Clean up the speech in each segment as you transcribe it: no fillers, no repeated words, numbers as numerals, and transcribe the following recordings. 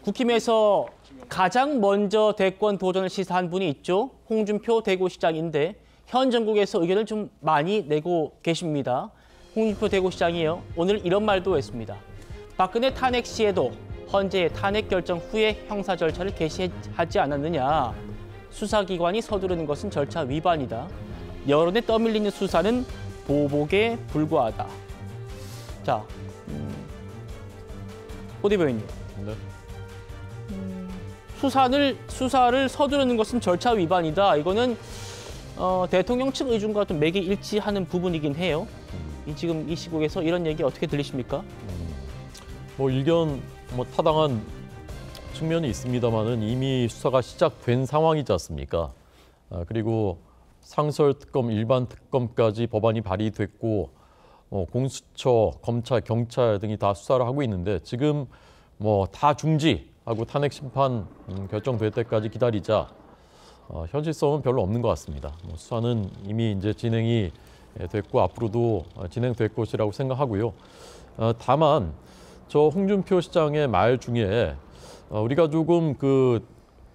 국힘에서 가장 먼저 대권 도전을 시사한 분이 있죠. 홍준표 대구시장인데 현 정국에서 의견을 좀 많이 내고 계십니다. 홍준표 대구시장이요. 오늘 이런 말도 했습니다. 박근혜 탄핵 시에도 헌재의 탄핵 결정 후에 형사 절차를 개시하지 않았느냐. 수사기관이 서두르는 것은 절차 위반이다. 여론에 떠밀리는 수사는 보복에 불과하다. 자, 호 대변인님. 네. 수사를 서두르는 것은 절차 위반이다. 이거는 대통령 측 의중과 좀 맥이 일치하는 부분이긴 해요. 지금 이 시국에서 이런 얘기 어떻게 들리십니까? 일견 타당한 측면이 있습니다만은 이미 수사가 시작된 상황이지 않습니까? 그리고 상설특검, 일반특검까지 법안이 발의됐고 공수처, 검찰, 경찰 등이 다 수사를 하고 있는데 지금 다 중지하고 탄핵 심판 결정될 때까지 기다리자 현실성은 별로 없는 것 같습니다. 수사는 이미 이제 진행이 됐고 앞으로도 진행될 것이라고 생각하고요. 다만 저 홍준표 시장의 말 중에 우리가 조금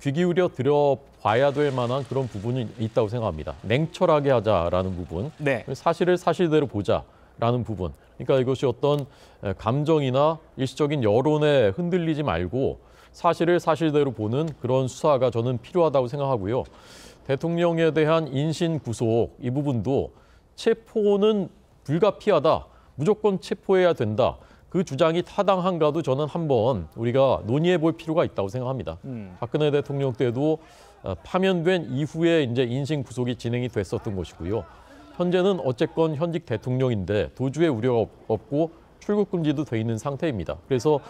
귀 기울여 들어봐야 될 만한 그런 부분이 있다고 생각합니다. 냉철하게 하자라는 부분, 네. 사실을 사실대로 보자라는 부분. 그러니까 이것이 어떤 감정이나 일시적인 여론에 흔들리지 말고 사실을 사실대로 보는 그런 수사가 저는 필요하다고 생각하고요. 대통령에 대한 인신 구속 이 부분도 체포는 불가피하다. 무조건 체포해야 된다. 그 주장이 타당한가도 저는 한번 우리가 논의해 볼 필요가 있다고 생각합니다. 박근혜 대통령 때도 파면된 이후에 이제 인신 구속이 진행이 됐었던 것이고요. 현재는 어쨌건 현직 대통령인데 도주의 우려가 없고 출국 금지도 돼 있는 상태입니다. 그래서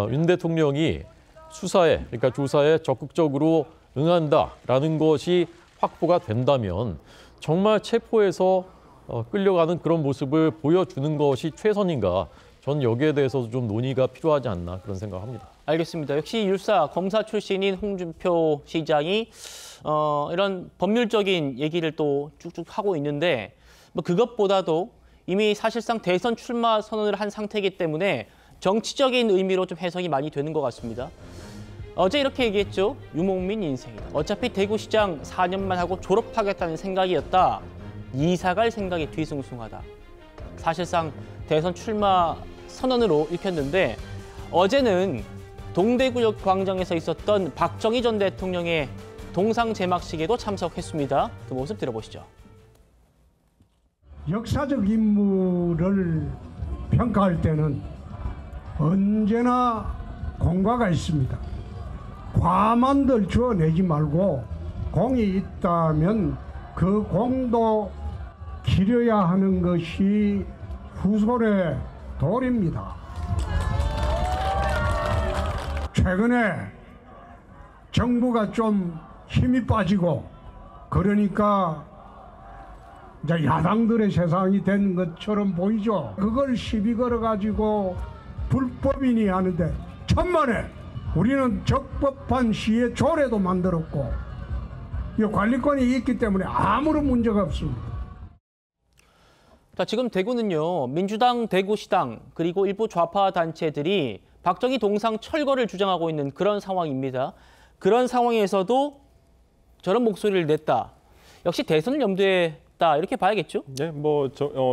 윤 대통령이 수사에, 그러니까 조사에 적극적으로 응한다라는 것이 확보가 된다면 정말 체포해서 끌려가는 그런 모습을 보여주는 것이 최선인가. 전 여기에 대해서도 좀 논의가 필요하지 않나 그런 생각합니다. 알겠습니다. 역시 율사 검사 출신인 홍준표 시장이 이런 법률적인 얘기를 또 쭉쭉 하고 있는데 그것보다도 이미 사실상 대선 출마 선언을 한 상태이기 때문에 정치적인 의미로 좀 해석이 많이 되는 것 같습니다. 어제 이렇게 얘기했죠. 유목민 인생이다. 어차피 대구시장 4년만 하고 졸업하겠다는 생각이었다. 이사 갈 생각이 뒤숭숭하다. 사실상 대선 출마 선언으로 읽혔는데 어제는 동대구역 광장에서 있었던 박정희 전 대통령의 동상 제막식에도 참석했습니다. 그 모습 들어보시죠. 역사적 인물을 평가할 때는 언제나 공과가 있습니다. 과만들 주어내지 말고 공이 있다면 그 공도 기려야 하는 것이 후손의 도리입니다. 최근에 정부가 좀 힘이 빠지고 그러니까 이제 야당들의 세상이 된 것처럼 보이죠. 그걸 시비 걸어가지고 불법이니 하는데 천만에 우리는 적법한 시의 조례도 만들었고 이 관리권이 있기 때문에 아무런 문제가 없습니다. 자, 지금 대구는요. 민주당 대구시당 그리고 일부 좌파 단체들이 박정희 동상 철거를 주장하고 있는 그런 상황입니다. 그런 상황에서도 저런 목소리를 냈다. 역시 대선을 염두에 다 이렇게 봐야겠죠? 네,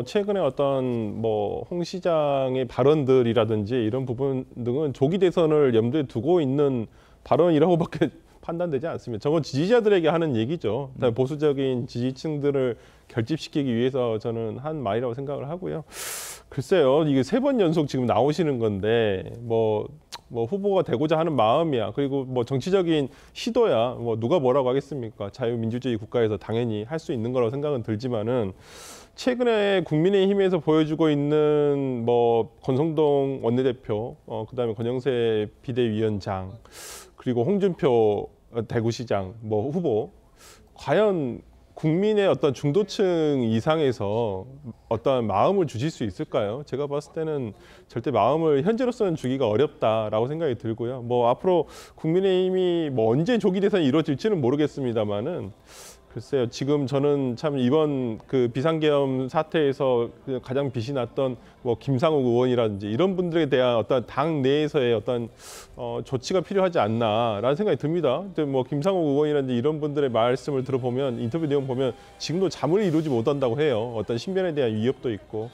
최근에 어떤 홍 시장의 발언들이라든지 이런 부분 등은 조기 대선을 염두에 두고 있는 발언이라고밖에 판단되지 않습니다. 저건 지지자들에게 하는 얘기죠. 보수적인 지지층들을 결집시키기 위해서 저는 한 말이라고 생각을 하고요. 글쎄요, 이게 3번 연속 지금 나오시는 건데 후보가 되고자 하는 마음이야. 그리고 정치적인 시도야. 누가 뭐라고 하겠습니까? 자유민주주의 국가에서 당연히 할 수 있는 거라고 생각은 들지만은 최근에 국민의힘에서 보여주고 있는 권성동 원내대표, 그다음에 권영세 비대위원장, 그리고 홍준표 대구시장 후보, 과연 국민의 어떤 중도층 이상에서 어떤 마음을 주실 수 있을까요? 제가 봤을 때는 절대 마음을 현재로서는 주기가 어렵다라고 생각이 들고요. 앞으로 국민의힘이 언제 조기 대선이 이루어질지는 모르겠습니다만은 글쎄요. 지금 저는 참 이번 그 비상계엄 사태에서 가장 빛이 났던 뭐 김상욱 의원이라든지 이런 분들에 대한 어떤 당 내에서의 어떤 조치가 필요하지 않나라는 생각이 듭니다. 뭐 김상욱 의원이라든지 이런 분들의 말씀을 들어보면 인터뷰 내용 보면 지금도 잠을 이루지 못한다고 해요. 어떤 신변에 대한 위협도 있고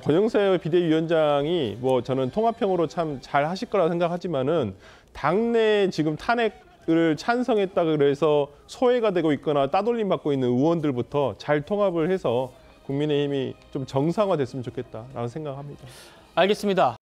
권영세 비대위원장이 뭐 저는 통합형으로 참 잘 하실 거라 생각하지만은 당내 지금 탄핵을 찬성했다 그래서 소외가 되고 있거나 따돌림 받고 있는 의원들부터 잘 통합을 해서 국민의힘이 좀 정상화됐으면 좋겠다라는 생각합니다. 알겠습니다.